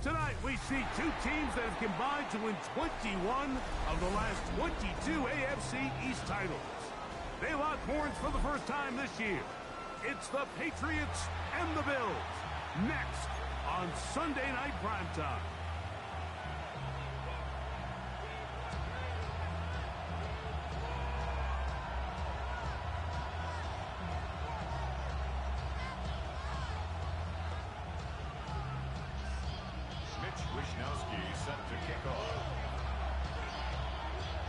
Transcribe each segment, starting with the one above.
Tonight, we see two teams that have combined to win 21 of the last 22 AFC East titles. They lock horns for the first time this year. It's the Patriots and the Bills. Next on Sunday Night Primetime. Set to kick off.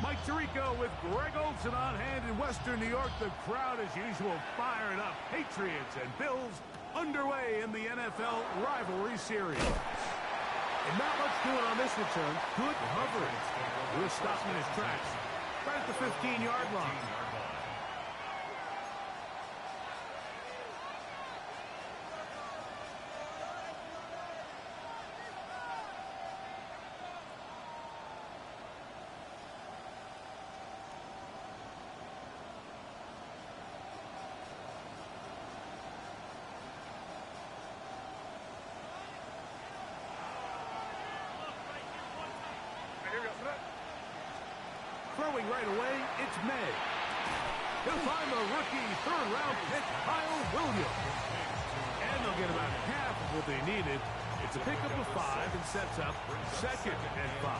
Mike Tirico with Greg Olsen on hand in Western New York. The crowd, as usual, fired up. Patriots and Bills underway in the NFL rivalry series. And not much doing on this return. Good coverage. We're stopping in his tracks right at the 15-yard line. Throwing right away, it's May. He'll find the rookie third-round pick, Kyle Williams. And they'll get about half of what they needed. It's a pickup of 5 and sets up second and 5.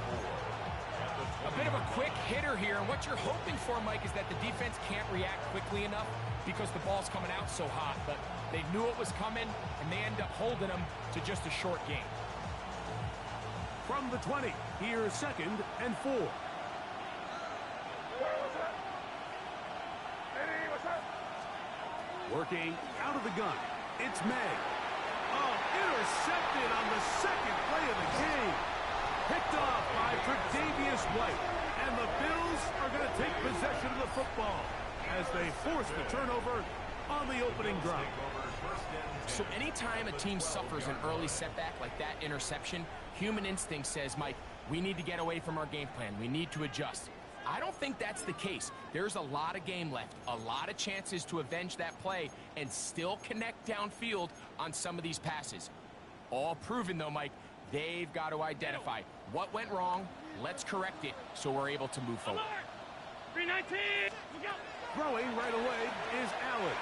A bit of a quick hitter here, and what you're hoping for, Mike, is that the defense can't react quickly enough because the ball's coming out so hot. But they knew it was coming, and they end up holding them to just a short game. From the 20, here's second and 4. Working out of the gun, it's May. Oh, intercepted on the second play of the game. Picked off by Tre'Davious White. And the Bills are going to take possession of the football as they force the turnover on the opening drive. So anytime a team suffers an early setback like that interception, human instinct says, Mike, we need to get away from our game plan. We need to adjust. I don't think that's the case. There's a lot of game left, a lot of chances to avenge that play and still connect downfield on some of these passes. All proven, though, Mike, they've got to identify what went wrong, let's correct it so we're able to move forward. 319! Throwing right away is Allen.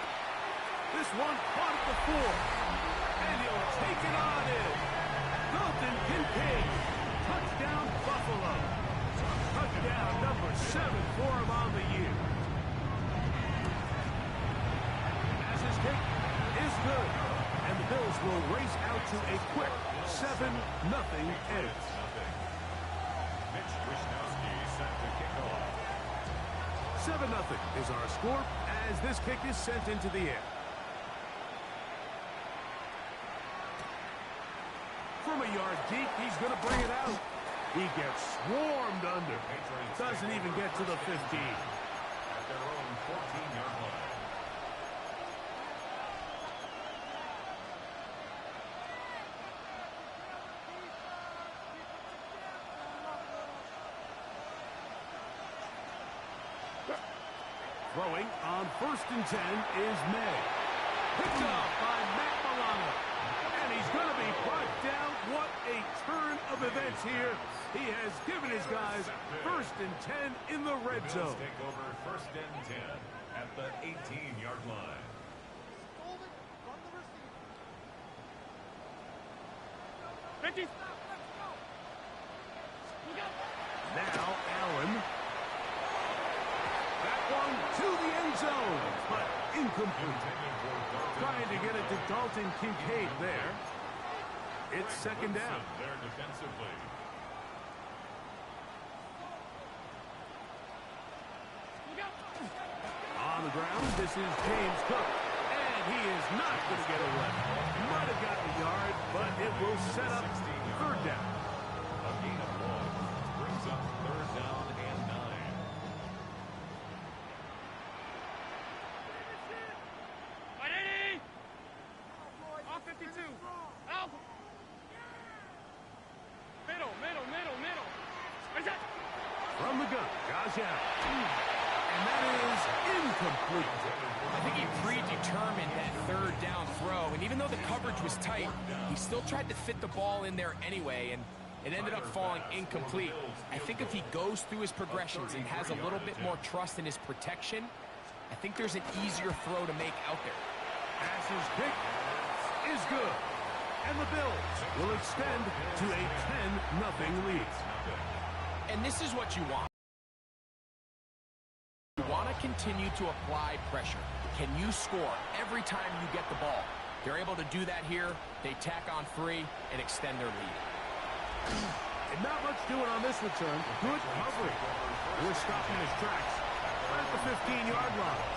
This one caught at the 4. And he'll take it on in. Dalton Kincaid. Touchdown, Buffalo. Touchdown number 7 for him on the year. As his kick is good. And the Bills will race out to a quick 7-0 edge. Mitch Wishnowsky set to kick off. 7-0 is our score as this kick is sent into the air. From a yard deep, he's going to bring it out. He gets swarmed under. Doesn't even get to the 15. At their own 14-yard line. Throwing on 1st and 10 is May. Picked off by Matt Milano. And he's going to be brought down. What a turn of events here. He has given his guys 1st and 10 in the red zone. Take over 1st and 10 at the 18-yard line. Now Allen. That one to the end zone, but incomplete. Trying to get it to Dalton Kincaid there. It's 2nd down. There defensively. On the ground, this is James Cook. And he is not going to get away. Might have gotten a yard, but it will set up 3rd down. A gain of 1 brings up 3rd down and 9. Off 52. Out. Middle. From the gun, Josh Allen. And that is incomplete. I think he predetermined that third down throw, and even though the coverage was tight, he still tried to fit the ball in there anyway, and it ended up falling incomplete. I think if he goes through his progressions and has a little bit more trust in his protection, I think there's an easier throw to make out there. Pass's kick is good. And the Bills will extend to a 10-0 lead. And this is what you want. You want to continue to apply pressure. Can you score every time you get the ball? They're able to do that here. They tack on 3 and extend their lead. And not much doing on this return. Good coverage. We're stopping his tracks right at the 15-yard line.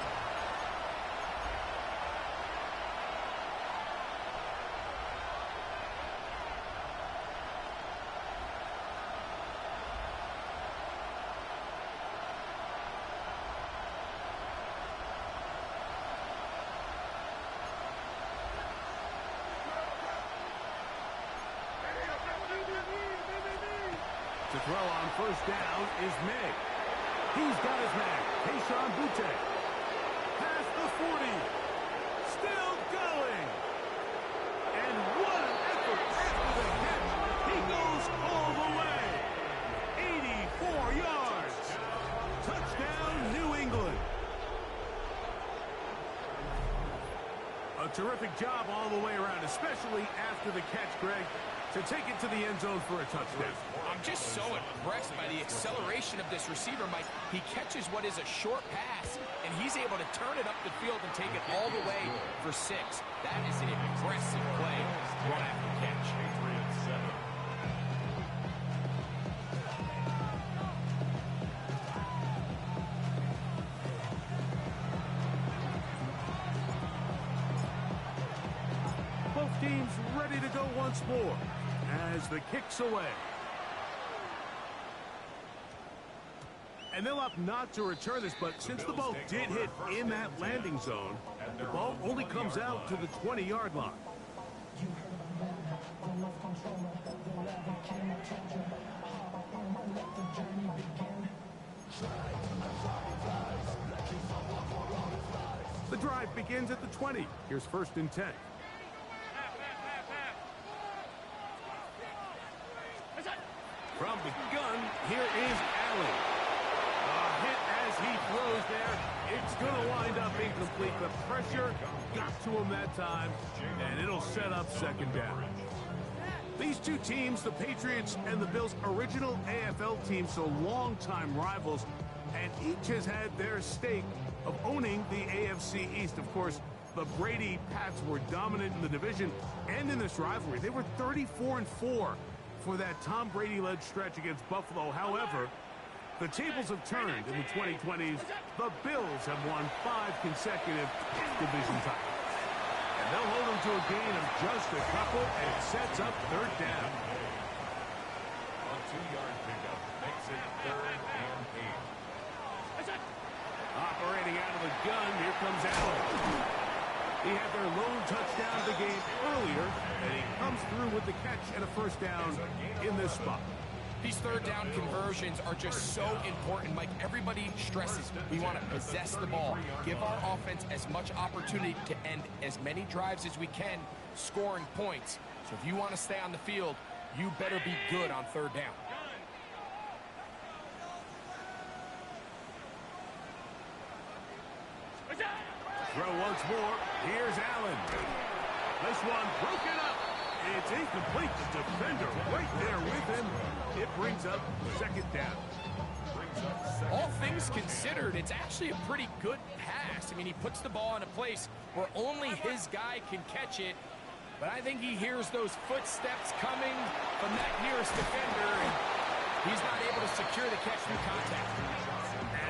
To throw on first down is May. He's got his man, Keyshawn Butte. Past the 40. Still going. And what an effort after the catch. He goes all the way. 84 yards. Touchdown, New England. A terrific job all the way around, especially after the catch, Greg, to take it to the end zone for a touchdown. I'm just so impressed by the acceleration of this receiver, Mike. He catches what is a short pass, and he's able to turn it up the field and take it all the way for 6. That is an impressive play right after the catch. Both teams ready to go once more as the kick's away. And they'll opt not to return this, but since the ball did hit in that landing zone, the ball only comes out to the 20-yard line. The drive begins at the 20. Here's 1st and 10. From the gun, here is Allen. A hit as he throws there. It's going to wind up incomplete. The pressure got to him that time, and it'll set up 2nd down. These two teams, the Patriots and the Bills, original AFL teams, so longtime rivals, and each has had their stake of owning the AFC East. Of course, the Brady Pats were dominant in the division and in this rivalry. They were 34-4 for that Tom Brady-led stretch against Buffalo. However, the tables have turned in the 2020s. The Bills have won 5 consecutive division titles. And they'll hold them to a gain of just a couple, and it sets up 3rd down. A 2-yard pickup makes it 3rd and 8. Operating out of the gun, here comes Allen. He had their lone touchdown of the game earlier, and he comes through with the catch and a 1st down in this spot. These 3rd down conversions are just so important, Mike. Everybody stresses we want to possess the ball, give our offense as much opportunity to end as many drives as we can, scoring points. So if you want to stay on the field, you better be good on 3rd down. Throw once more. Here's Allen. This one broken up. It's incomplete. The defender right there with him. It brings up 2nd down. All things considered, it's actually a pretty good pass. I mean, he puts the ball in a place where only his guy can catch it. But I think he hears those footsteps coming from that nearest defender, and he's not able to secure the catch through contact.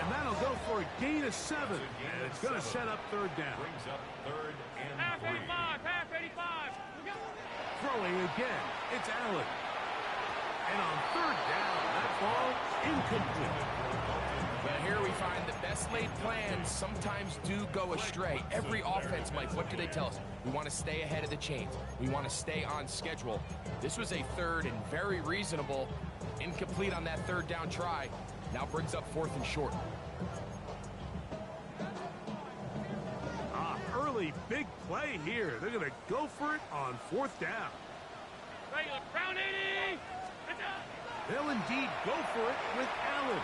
And that'll go for a gain of 7. And it's going to set up 3rd down. Brings up 3rd and 3. Half 85, half 85. Throwing again. It's Allen. And on 3rd down, that ball incomplete. But here we find the best laid plans sometimes do go astray. Every offense, Mike, what do they tell us? We want to stay ahead of the chains. We want to stay on schedule. This was a 3rd and very reasonable. Incomplete on that 3rd down try. Now brings up 4th and short. big play here. They're going to go for it on 4th down. Regular, round 80. They'll indeed go for it with Allen.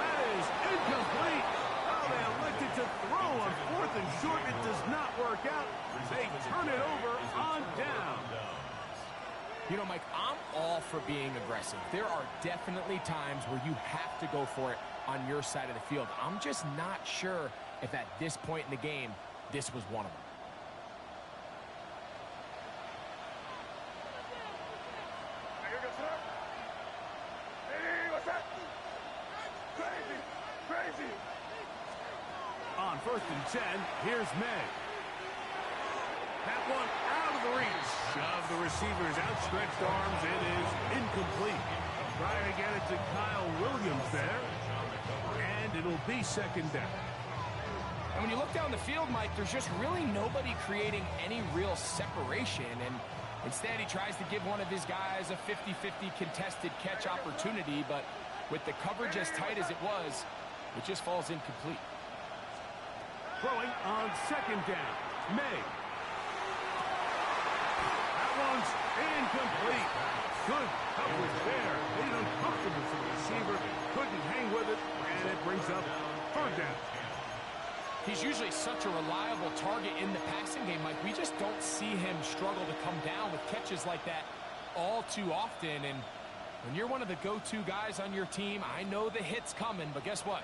That is incomplete. Oh, they elected to throw on 4th and short. It does not work out. They turn it over on down. You know, Mike, I'm all for being aggressive. There are definitely times where you have to go for it on your side of the field. I'm just not sure if at this point in the game, this was one of them. On 1st and 10, here's May. That one out of the reach of the receiver's outstretched arms. It is incomplete. Trying to get it to Kyle Williams there. And it'll be 2nd down. And when you look down the field, Mike, there's just really nobody creating any real separation. And instead, he tries to give one of his guys a 50-50 contested catch opportunity. But with the coverage as tight as it was, it just falls incomplete. Throwing on 2nd down. May. That one's incomplete. Good coverage there. Made it uncomfortable for the receiver. Couldn't hang with it. And it brings up 3rd down. He's usually such a reliable target in the passing game, Mike. We just don't see him struggle to come down with catches like that all too often. And when you're one of the go-to guys on your team, I know the hit's coming, but guess what?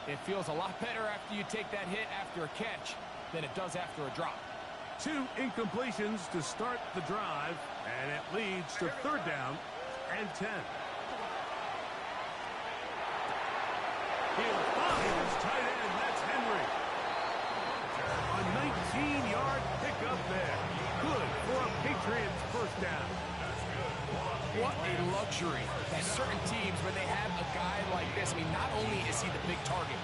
It feels a lot better after you take that hit after a catch than it does after a drop. 2 incompletions to start the drive, and it leads to 3rd down and 10. He'll find his tight end. That's Henry. A 19-yard pickup there. Good for a Patriots 1st down. What a luxury that certain teams, when they have a guy like this, I mean, not only is he the big target,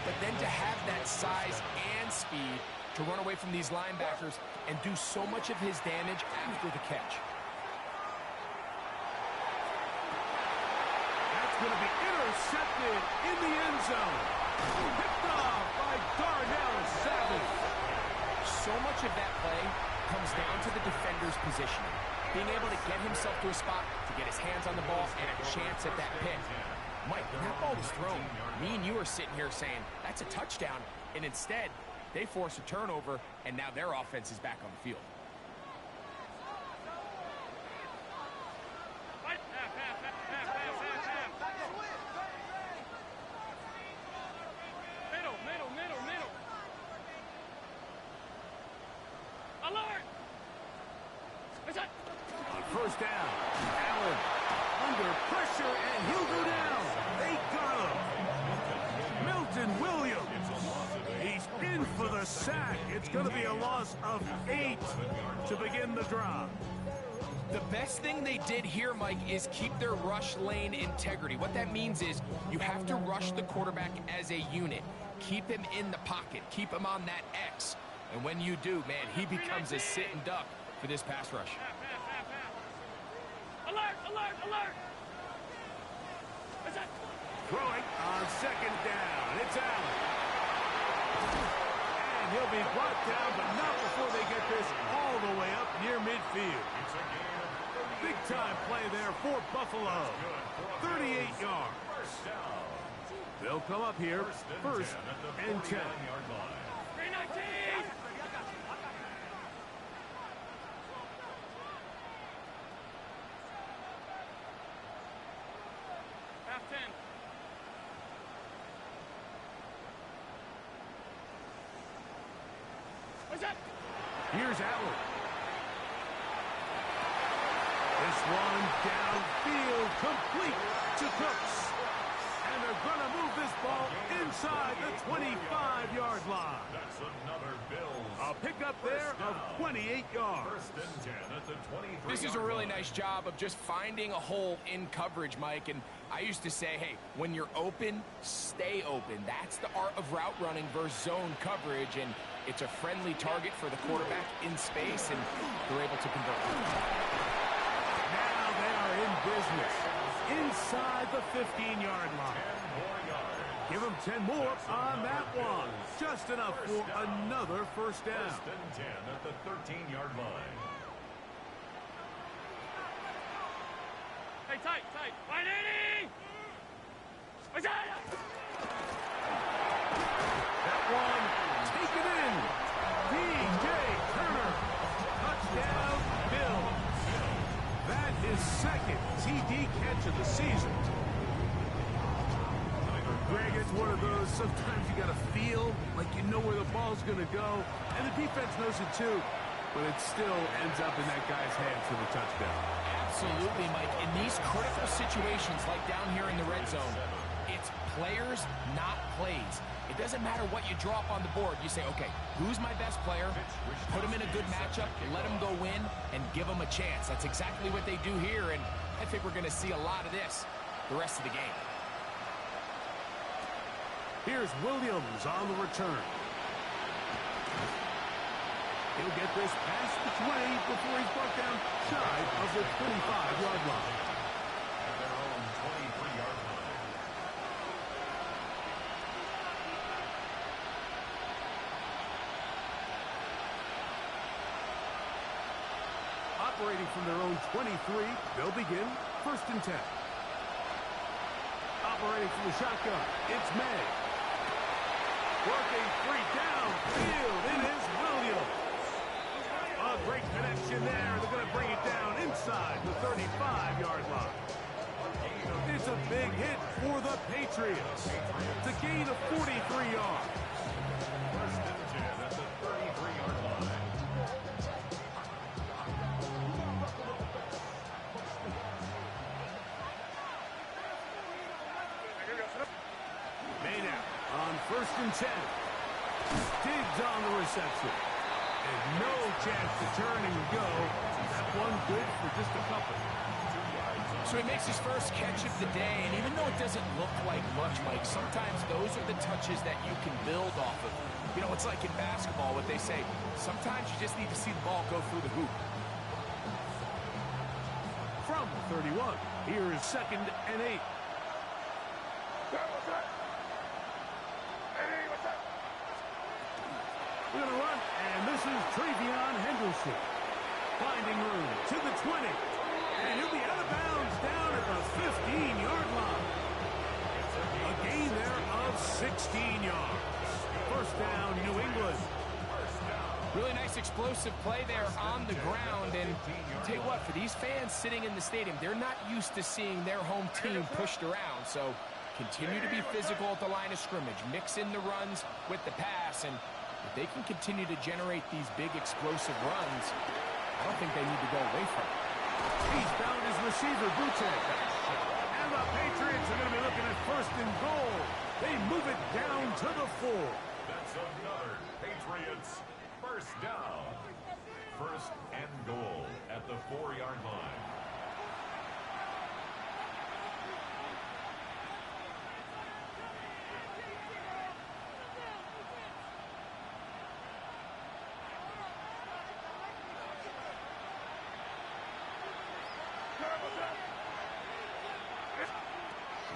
but then to have that size and speed to run away from these linebackers and do so much of his damage after the catch. That's going to be intercepted in the end zone. Picked off by Darnell Savage. So much of that play comes down to the defender's positioning. Being able to get himself to a spot, to get his hands on the ball, and a chance at that pick. Mike, when that ball was thrown, me and you are sitting here saying, that's a touchdown, and instead, they force a turnover, and now their offense is back on the field. Middle. Alert! On 1st down, Allen under pressure, and he'll go down. They got him. Milton Williams. He's in for the sack. It's going to be a loss of 8 to begin the drive. The best thing they did here, Mike, is keep their rush lane integrity. What that means is you have to rush the quarterback as a unit. Keep him in the pocket. Keep him on that X. And when you do, man, he becomes a sitting duck for this pass rush. Alert! Throwing on 2nd down. It's Allen. And he'll be brought down, but not before they get this all the way up near midfield. Big-time play there for Buffalo. 38 yards. They'll come up here 1st and 10. 319! Half 10. What's up? Here's Allen. This one downfield, complete to Cooks. And they're going to move this ball inside the 25-yard line. That's another Bills. A pickup there of 28 yards. 1st and 10 at the 23. This is a really nice job of just finding a hole in coverage, Mike. And I used to say, hey, when you're open, stay open. That's the art of route running versus zone coverage. And it's a friendly target for the quarterback in space, and they're able to convert. Now they are in business inside the 15-yard line. 10 more yards. Give him 10 more on that one. Just enough for another first down. First and 10 at the 13-yard line. Hey, tight, tight. 180! That one, take it in. DJ Turner. Touchdown, Bills. That is second TD catch of the season. Greg, it's one of those, sometimes you got to feel like you know where the ball's going to go, and the defense knows it too, but it still ends up in that guy's hands for the touchdown. Absolutely, Mike. In these critical situations, like down here in the red zone, it's players, not plays. It doesn't matter what you draw up on the board. You say, okay, who's my best player? Put him in a good matchup, let him go win, and give him a chance. That's exactly what they do here, and I think we're going to see a lot of this the rest of the game. Here's Williams on the return. He'll get this past the 20 before he's brought down shy of the 25-yard line. At their own 23-yard line. Operating from their own 23, they'll begin first and 10. Operating from the shotgun, it's May. Working free downfield, it is Williams. A great connection there. They're going to bring it down inside the 35-yard line. It's a big hit for the Patriots. It's a gain of 43 yards. First and 10 at the 33-yard line. Maynard on first and 10. Diggs on the reception. And no chance to turn and go. That one good for just a couple. So he makes his first catch of the day, and even though it doesn't look like much, Mike, sometimes those are the touches that you can build off of. You know, it's like in basketball, what they say, sometimes you just need to see the ball go through the hoop. From the 31, here is second and 8. We're going to run, and this is Travion Henderson. Finding room to the 20. And he'll be out of bounds down at the 15-yard line. A gain there of 16 yards. First down, New England. Really nice explosive play there on the ground. And I'll tell you what, for these fans sitting in the stadium, they're not used to seeing their home team pushed around. So continue to be physical at the line of scrimmage. Mix in the runs with the pass. And if they can continue to generate these big explosive runs, I don't think they need to go away from it. He's found his receiver, Butte. And the Patriots are going to be looking at first and goal. They move it down to the 4. That's another Patriots first down. First and goal at the 4-yard line.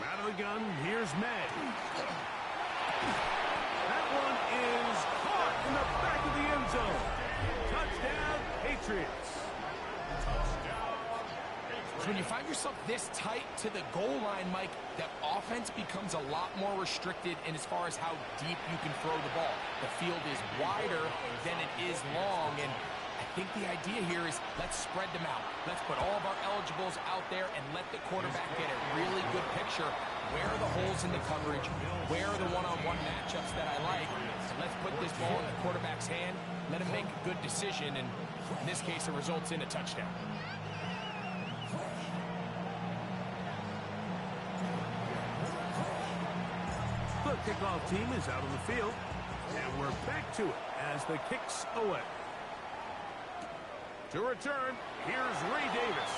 Out of the gun, here's May. That one is caught in the back of the end zone. Touchdown, Patriots. So when you find yourself this tight to the goal line, Mike, that offense becomes a lot more restricted in as far as how deep you can throw the ball. The field is wider than it is long, and I think the idea here is let's spread them out. Let's put all of our eligibles out there and let the quarterback get a really good picture. Where are the holes in the coverage? Where are the one-on-one matchups that I like? And let's put this ball in the quarterback's hand, let him make a good decision, and in this case, it results in a touchdown. The kickoff team is out on the field, and we're back to it as the kick's away. To return, here's Ray Davis.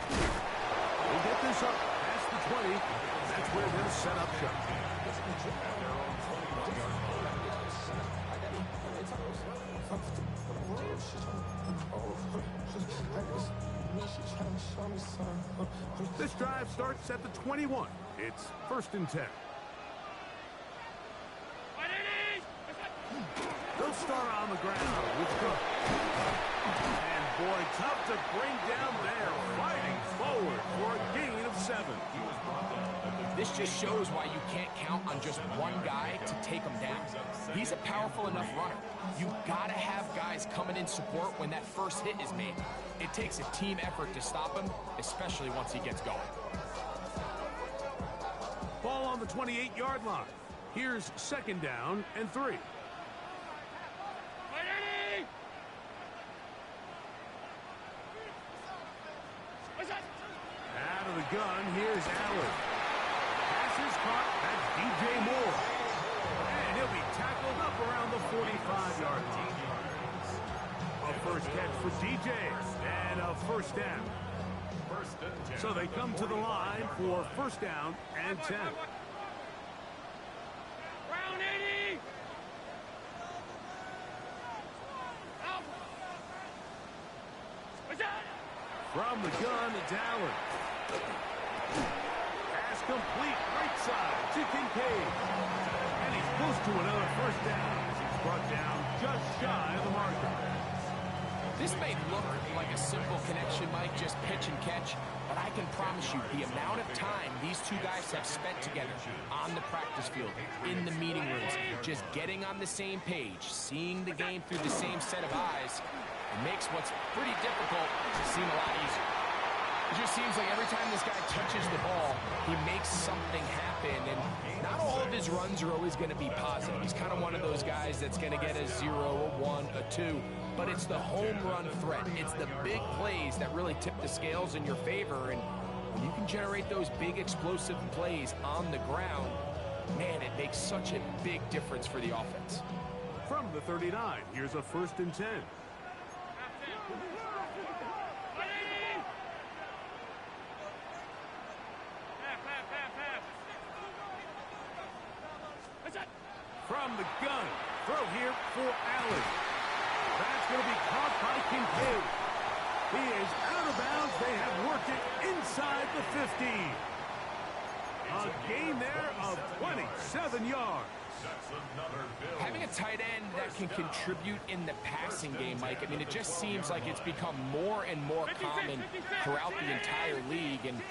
They get this up past the 20. That's where they'll set up shop. This drive starts at the 21. It's 1st and 10. They'll start on the ground with Cook. And boy, tough to bring down there, fighting forward for a gain of 7. This just shows why you can't count on just one guy to take him down. He's a powerful enough runner. You've got to have guys coming in support when that first hit is made. It takes a team effort to stop him, especially once he gets going. Ball on the 28-yard line. Here's 2nd down and 3. Out of the gun, here's Allen. Pass is caught. That's DJ Moore. And he'll be tackled up around the 45-yard line. A first catch for DJ and a 1st down. So they come to the line for 1st down and 10. Round 80! From the gun, it's Allen. Pass complete, right side to Kincaid. And he's close to another 1st down as he's brought down just shy of the marker. This may look like a simple connection, Mike, just pitch and catch, but I can promise you the amount of time these two guys have spent together on the practice field, in the meeting rooms, just getting on the same page, seeing the game through the same set of eyes, it makes what's pretty difficult seem a lot easier. It just seems like every time this guy touches the ball, he makes something happen, and not all of his runs are always going to be positive. He's kind of one of those guys that's going to get a 0, a 1, a 2, but it's the home run threat. It's the big plays that really tip the scales in your favor, and when you can generate those big explosive plays on the ground, man, it makes such a big difference for the offense. From the 39, here's a 1st and 10. From the gun, throw here for Allen. That's going to be caught by Kincaid. He is out of bounds. They have worked it inside the 15. A gain there of 27 yards. Having a tight end that can contribute in the passing game, Mike, I mean, it just seems like it's become more and more common throughout the entire league. And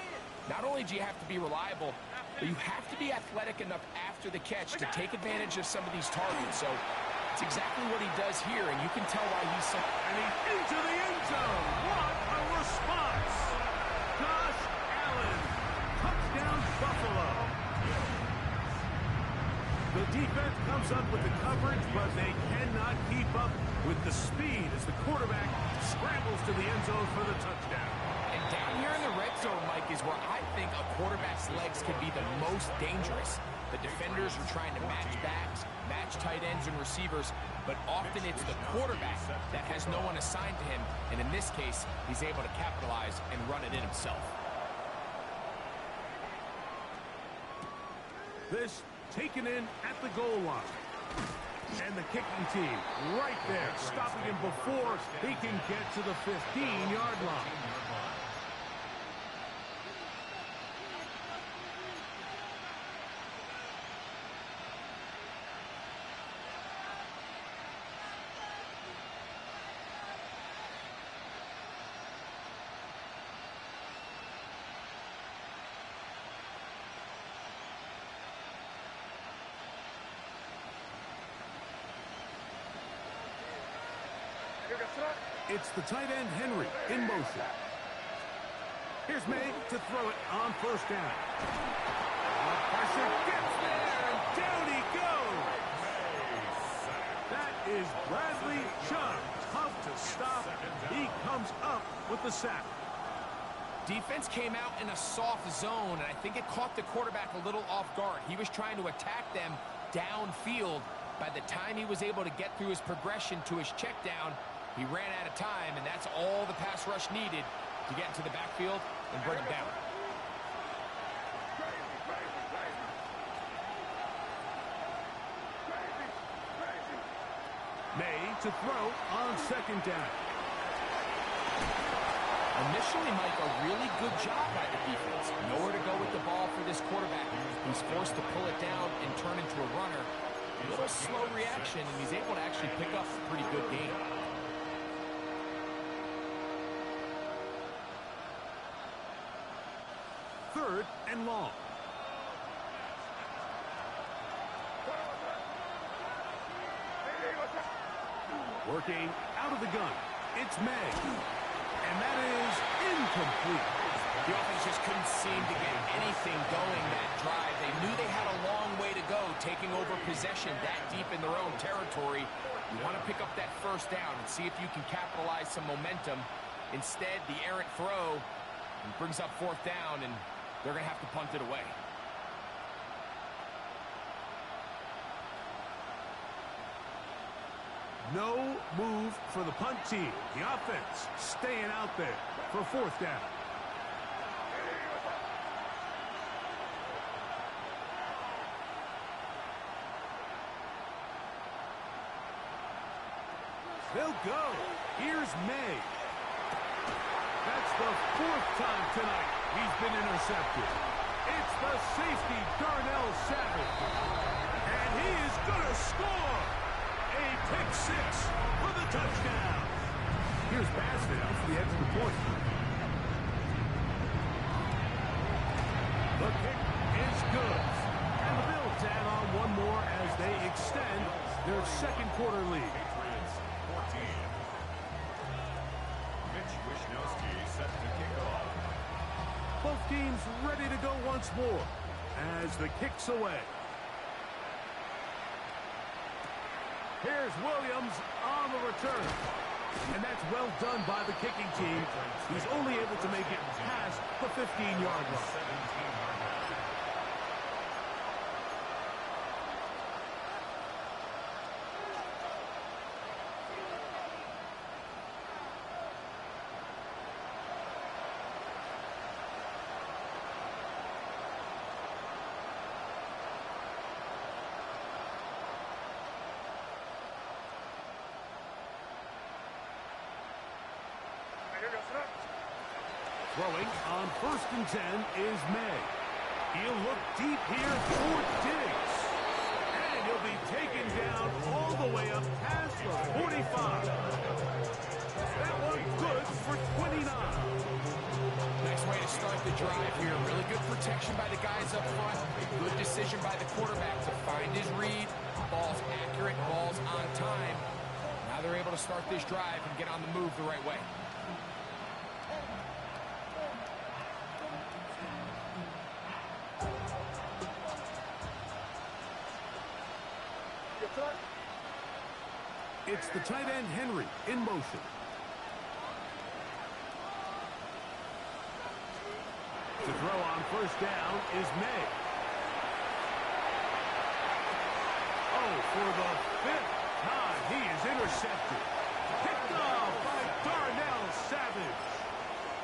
not only do you have to be reliable, but you have to be athletic enough after the catch to take advantage of some of these targets. So it's exactly what he does here, and you can tell why he's so... And he's into the end zone. What a response. Josh Allen. Touchdown, Buffalo. The defense comes up with the coverage, but they cannot keep up with the speed as the quarterback scrambles to the end zone for the touchdown. And down here in the red zone, Mike, is where I think a quarterback's legs can be the most dangerous. The defenders are trying to match backs, match tight ends and receivers, but often it's the quarterback that has no one assigned to him, and in this case, he's able to capitalize and run it in himself. This taken in at the goal line. And the kicking team right there, stopping him before he can get to the 15-yard line. It's the tight end, Henry, in motion. Here's May to throw it on 1st down. Pressure gets there, and down he goes. That is Bradley Chubb. Tough to stop. He comes up with the sack. Defense came out in a soft zone, and I think it caught the quarterback a little off guard. He was trying to attack them downfield. By the time he was able to get through his progression to his check down, he ran out of time, and that's all the pass rush needed to get into the backfield and bring him down. May to throw on 2nd down. A Initially, Mike, a really good job by the defense. Nowhere to go with the ball for this quarterback. He's forced to pull it down and turn into a runner. A little slow reaction, and he's able to actually pick up a pretty good game. Third and long. Working out of the gun. It's May. And that is incomplete. The offense just couldn't seem to get anything going that drive. They knew they had a long way to go, taking over possession that deep in their own territory. You want to pick up that first down and see if you can capitalize some momentum. Instead, the errant throw brings up fourth down, and they're going to have to punt it away. No move for the punt team. The offense staying out there for fourth down. They'll go. Here's May. That's the fourth time tonight he's been intercepted. It's the safety, Darnell Savage. And he is going to score. A pick six for the touchdown. Here's Basford for the extra point. The kick is good. And the Bills add on one more as they extend their second quarter lead. Patriots 14. Mitch Wishnowsky set to kick off. Both teams ready to go once more as the kick's away. Here's Williams on the return. And that's well done by the kicking team. He's only able to make it past the 15-yard line. 17-yard line. Throwing on 1st and 10 is May. He'll look deep here for Diggs. And he'll be taken down all the way up past the 45. That one good for 29. Nice way to start the drive here. Really good protection by the guys up front. Good decision by the quarterback to find his read. Ball's accurate, ball's on time. Now they're able to start this drive and get on the move the right way. It's the tight end Henry in motion. To throw on 1st down is May. Oh, for the 5th time, he is intercepted. Picked off by Darnell Savage.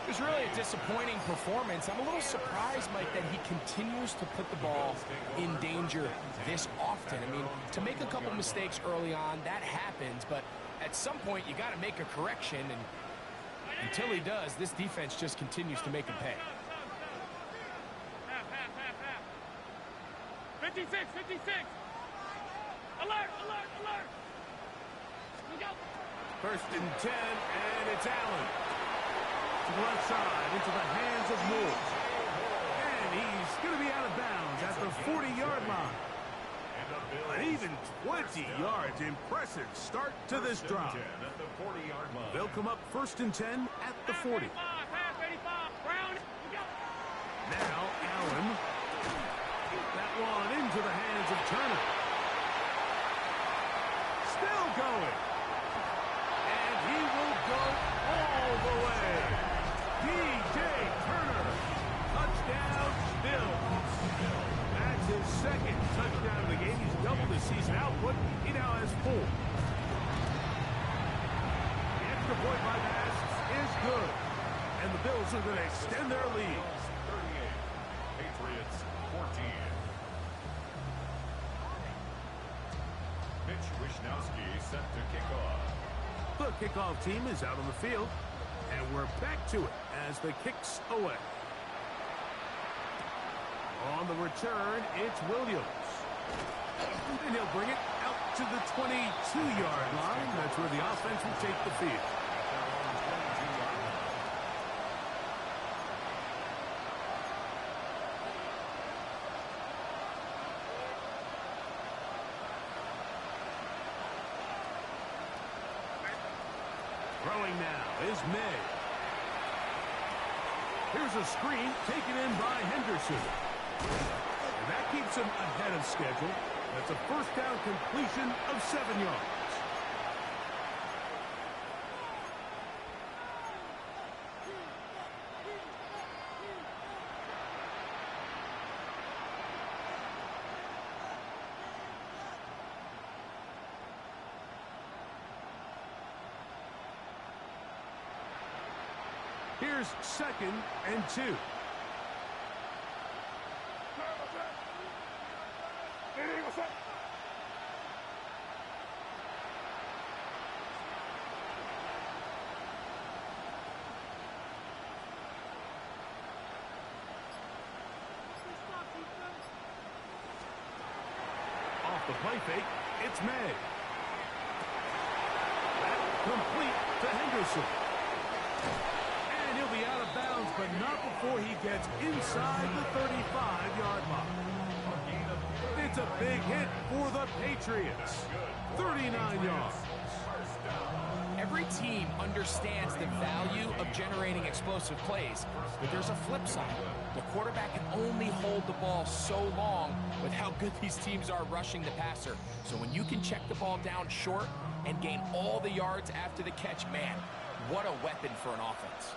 It was really a disappointing performance. I'm a little surprised, Mike, that he continues to put the ball in danger this often. I mean, to make a couple mistakes early on, that happens, but at some point you got to make a correction, and until he does, this defense just continues to make him pay. 56, 56. Alert, alert, alert. Look out. 1st and 10, and it's Allen. To the left side, into the hands of Moore. And he's going to be out of bounds at the 40-yard line. An even 20 yards. Impressive start to this drive. At the 40-yard line. They'll come up 1st and 10 at the 40. Half 85. Brown. Look out. Now Allen. That one into the hands of Turner. Still going. And he will go all the way. DJ Turner. Touchdown, Bills. That's his 2nd touchdown of the game. He's doubled his season output. He now has 4. The extra point by Bass is good. And the Bills are going to extend their lead. 38. Patriots 14. Mitch Wishnowsky set to kick off. The kickoff team is out on the field. And we're back to it as the kick's away. On the return, it's Williams. And he'll bring it out to the 22-yard line. That's where the offense will take the field. Throwing now is May. Here's a screen taken in by Henderson. And that keeps him ahead of schedule. That's a first down completion of 7 yards. Here's 2nd and 2. Off the play fake, it's May. That complete to Henderson. And he'll be out of bounds, but not before he gets inside the 35-yard line. It's a big hit for the Patriots. 39 yards. Every team understands the value of generating explosive plays, but there's a flip side. The quarterback can only hold the ball so long with how good these teams are rushing the passer. So when you can check the ball down short and gain all the yards after the catch, man, what a weapon for an offense.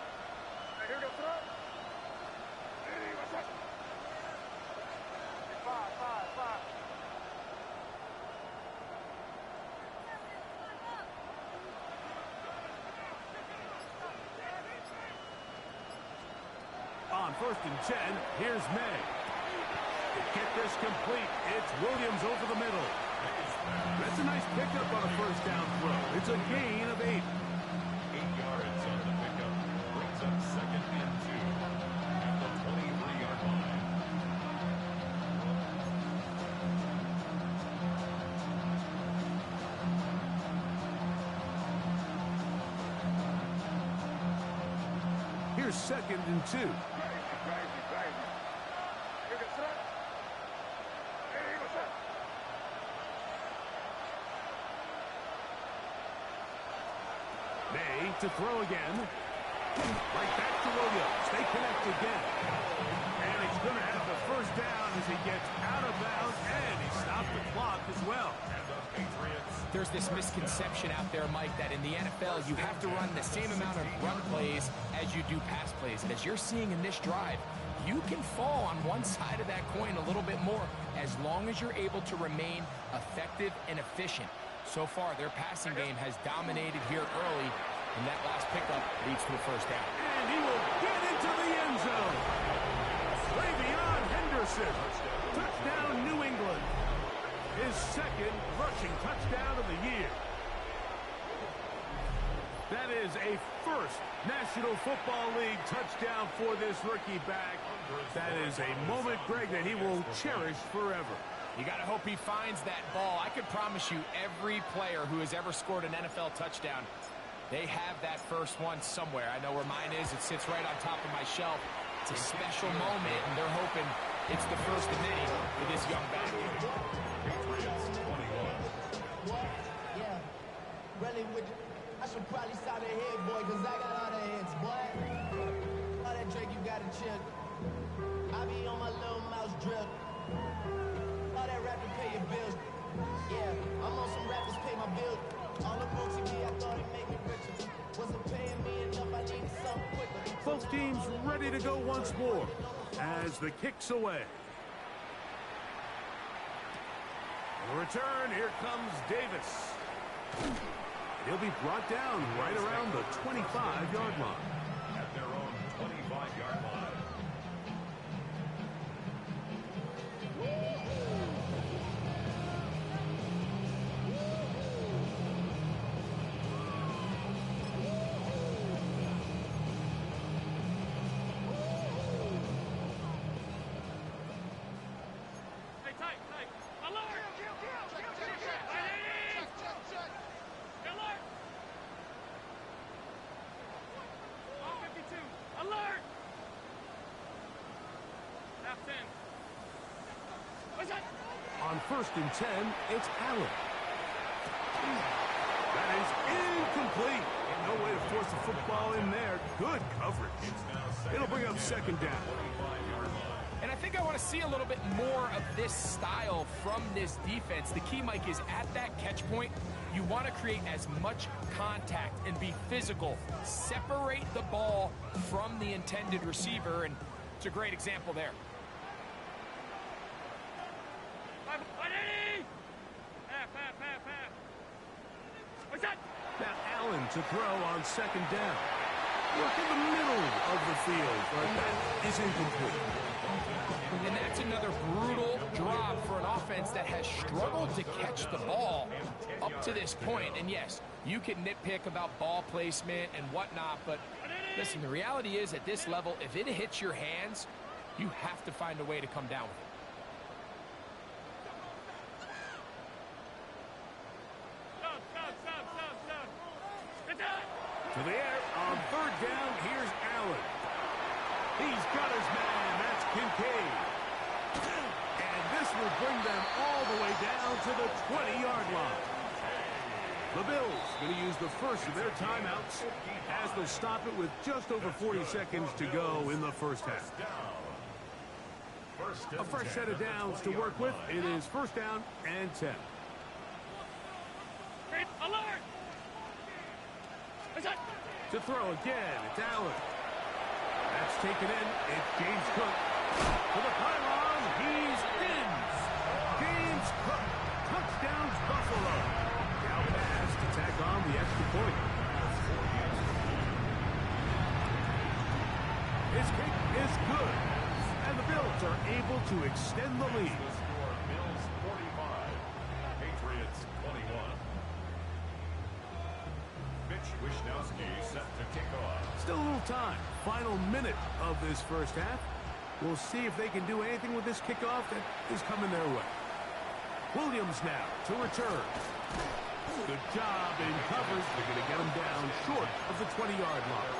On 1st and 10, here's May. To get this complete, it's Williams over the middle. That's a nice pickup on a first down throw. It's a gain of 8. 8 yards on the pickup. Brings up 2nd and 2 at the 23-yard line. Here's 2nd and 2. May to throw again. Right back to Williams. They connect again. And he's going to have the first down as he gets out of bounds, and he stopped the clock as well. There's this misconception out there, Mike, that in the NFL you have to run the same amount of run plays as you do pass plays. And as you're seeing in this drive, you can fall on one side of that coin a little bit more as long as you're able to remain effective and efficient. So far, their passing game has dominated here early, and that last pickup leads to a first down. And he will get into the end zone. Way beyond Henderson. Touchdown, New England. His 2nd rushing touchdown of the year. That is a first National Football League touchdown for this rookie back. That is a moment, Greg, that he will cherish forever. You got to hope he finds that ball. I could promise you every player who has ever scored an NFL touchdown, they have that first one somewhere. I know where mine is. It sits right on top of my shelf. It's a special moment, and they're hoping it's the first of many for this young back. Patriots 21. What? Yeah. Really with you. I should probably stop the head, boy, because I got all the heads, boy. All that Drake, you got to chill. I be on my little mouse drip. All that rap to pay your bills. Yeah, I'm on some rappers pay my bills. All the books he be, I thought it made me richer. Wasn't paying me enough, I needed something quicker. Both teams ready to go once more as the kick's away. On the return, here comes Davis. He'll be brought down right around the 25-yard line. At their own 25-yard line. first and 10, it's Allen. That is incomplete. No way to force the football in there. Good coverage. It'll bring up second down. And I think I want to see a little bit more of this style from this defense. The key, Mike, is at that catch point, you want to create as much contact and be physical. Separate the ball from the intended receiver, and it's a great example there. Now Allen to throw on second down. Look in the middle of the field, but that is incomplete. And that's another brutal drop for an offense that has struggled to catch the ball up to this point. And yes, you can nitpick about ball placement and whatnot, but listen, the reality is at this level, if it hits your hands, you have to find a way to come down with it. To the air on third down, here's Allen. He's got his man, that's Kincaid. And this will bring them all the way down to the 20-yard line. The Bills going to use the first of their timeouts as they stop it with just over 40 seconds to go in the first half. A fresh set of downs to work with. It is first down and 10. Alert! To throw again, it's Allen. That's taken in. It's James Cook. To the pylon, he's in. James Cook. Touchdowns Buffalo. Now pass to tack on the extra point. His kick is good. And the Bills are able to extend the lead. Bills 45, Patriots 21. Wishnowski set to kick off. Still a little time. Final minute of this first half. We'll see if they can do anything with this kickoff that is coming their way. Williams now to return. Good job in coverage. They're going to get him down short of the 20-yard line.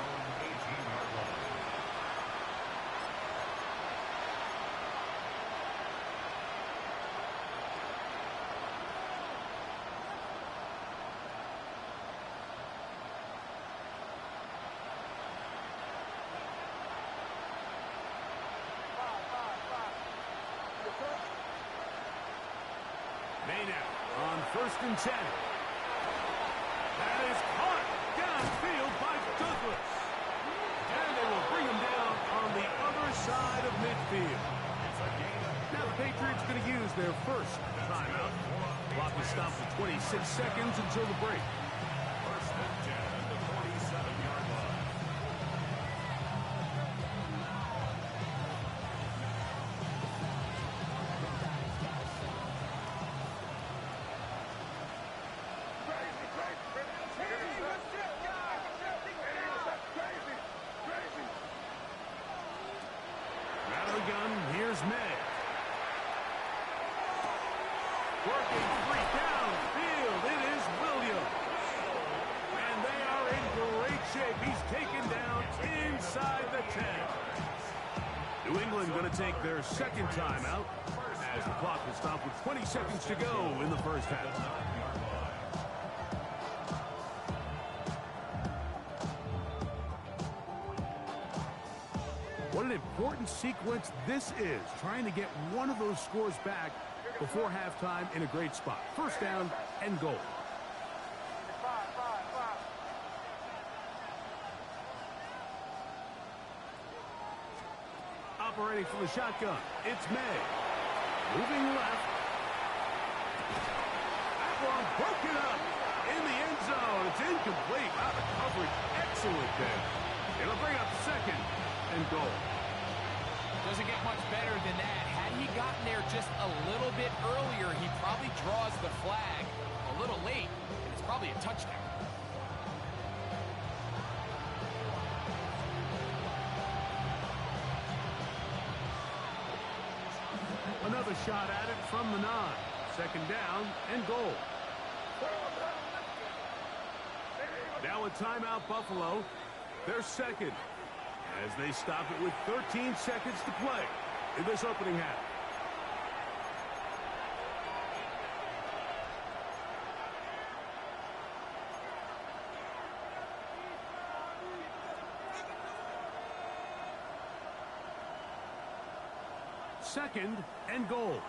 On first and 10. That is caught downfield by Douglas. And they will bring him down on the other side of midfield. Now the Patriots going to use their first timeout. Clock is stopped for 26 seconds until the break. First and 10 at the 47-yard line. Here's May. Working free downfield. It is Williams. And they are in great shape. He's taken down inside the 10. New England going to take their second timeout as the clock is stopped with 20 seconds to go in the first half. What an important sequence this is, trying to get one of those scores back before halftime in a great spot. First down and goal. Operating from the shotgun, it's May. Moving left. That one broken up in the end zone. It's incomplete. Wow, the coverage excellent there. It'll bring up second and goal. Doesn't get much better than that. Had he gotten there just a little bit earlier, he probably draws the flag a little late, and it's probably a touchdown. Another shot at it from the 9. Second down and goal. Now a timeout, Buffalo. They're second as they stop it with 13 seconds to play in this opening half. second and goal.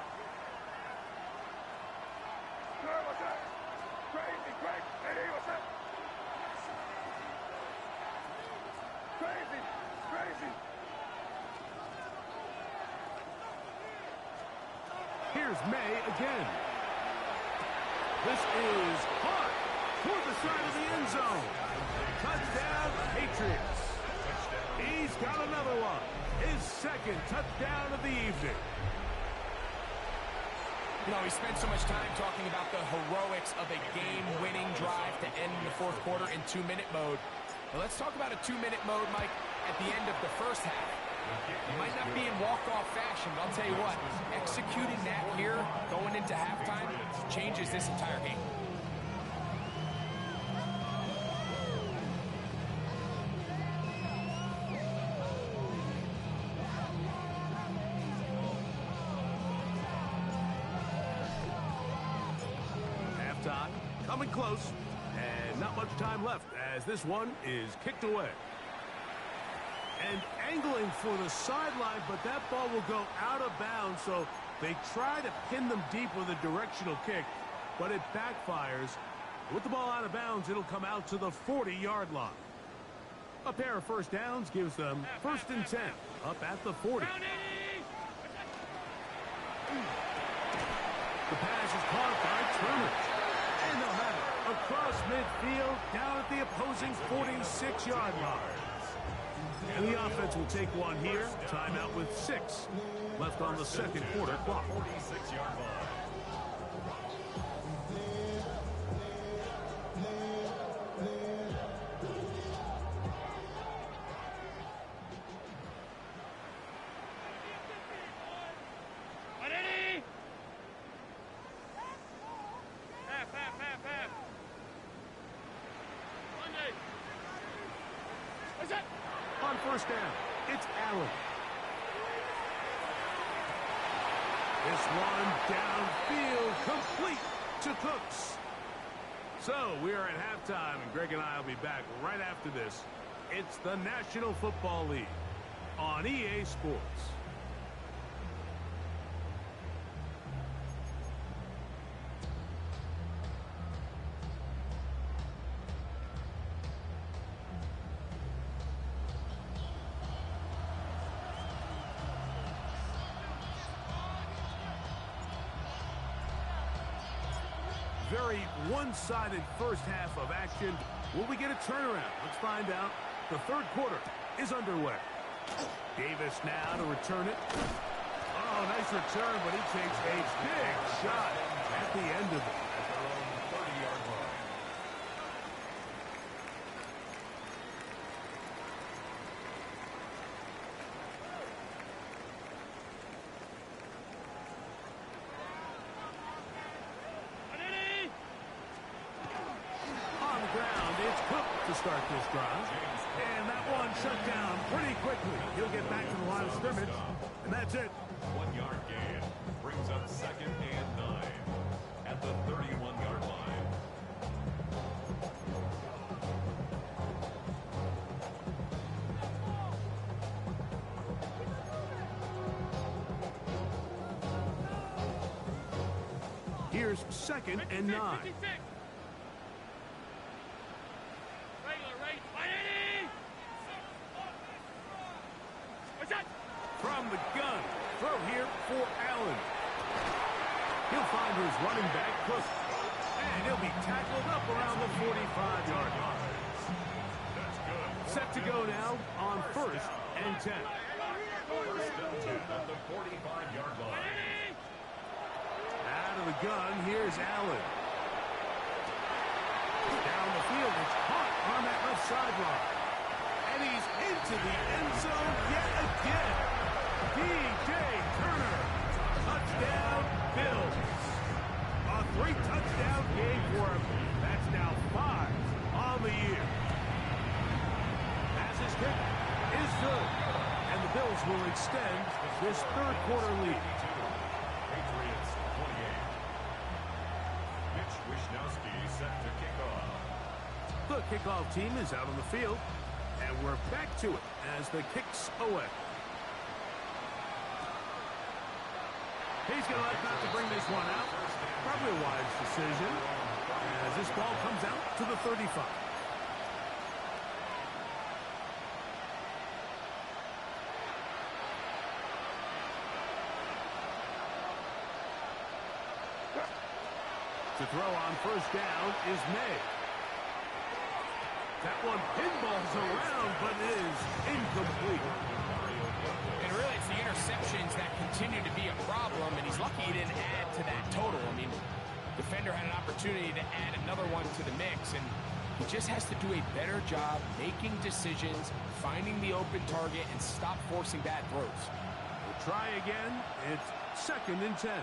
Here's May again. This is hot toward the side of the end zone. Touchdown, Patriots. He's got another one. His second touchdown of the evening. You know, we spent so much time talking about the heroics of a game-winning drive to end the fourth quarter in 2-minute mode. Well, let's talk about a 2-minute mode, Mike, at the end of the first half. It might not be in walk-off fashion, but I'll tell you what, executing that here, going into halftime, changes this entire game. Halftime, coming close, and not much time left as this one is kicked away. And angling for the sideline, but that ball will go out of bounds, so they try to pin them deep with a directional kick, but it backfires. With the ball out of bounds, it'll come out to the 40-yard line. A pair of first downs gives them 1st and 10, up at the 40. The pass is caught by Turner, and they'll have it across midfield, down at the opposing 46-yard line. And the offense will take one here. Timeout with 6 left on the second quarter clock. 46-yard line. On first down, it's Allen. This one downfield, complete to Cooks. So we are at halftime, and Greg and I will be back right after this. It's the National Football League on EA Sports. Very one-sided first half of action. Will we get a turnaround? Let's find out. The third quarter is underway. Davis now to return it. Oh, nice return, but he takes a big shot at the end of it. At their own 30-yard line. On the ground, it's Cook to start this drive. And that one shut down pretty quickly. He'll get back to the line of scrimmage, and that's it. 1-yard gain brings up 2nd and 9 at the 31-yard line. Here's 2nd and 9. From the gun, throw here for Allen. He'll find his running back, Cook. And he'll be tackled up around the 45-yard line. That's good. Set to go now on 1st and 10. 1st and 10 at the 45-yard line. Out of the gun, here's Allen. Down the field, it's caught on that left sideline. And he's into the end zone yet again. DJ Turner, touchdown Bills. A 3-touchdown game for him. That's now 5 on the year. Pass his kick is good. And the Bills will extend this third quarter lead. Patriots 28. Mitch Wishnowsky set to kick off. The kickoff team is out on the field. And we're back to it as the kicks away. He's going to let not to bring this one out. Probably a wise decision as this ball comes out to the 35. To throw on first down is May. That one pinballs around, but is incomplete. And really, it's the interceptions that continue to be a problem, and he's lucky he didn't add to that total. I mean, defender had an opportunity to add another one to the mix, and he just has to do a better job making decisions, finding the open target, and stop forcing bad throws. We'll try again. It's 2nd and 10.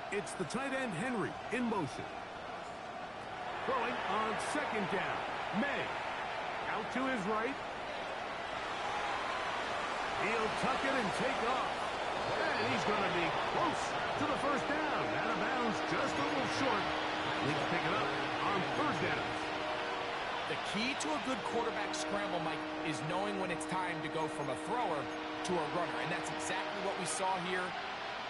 It's the tight end, Henry, in motion. Throwing on 2nd down. May. Out to his right. He'll tuck it and take off. And he's going to be close to the first down. Out of bounds, just a little short. He can pick it up on 3rd down. The key to a good quarterback scramble, Mike, is knowing when it's time to go from a thrower to a runner. And that's exactly what we saw here.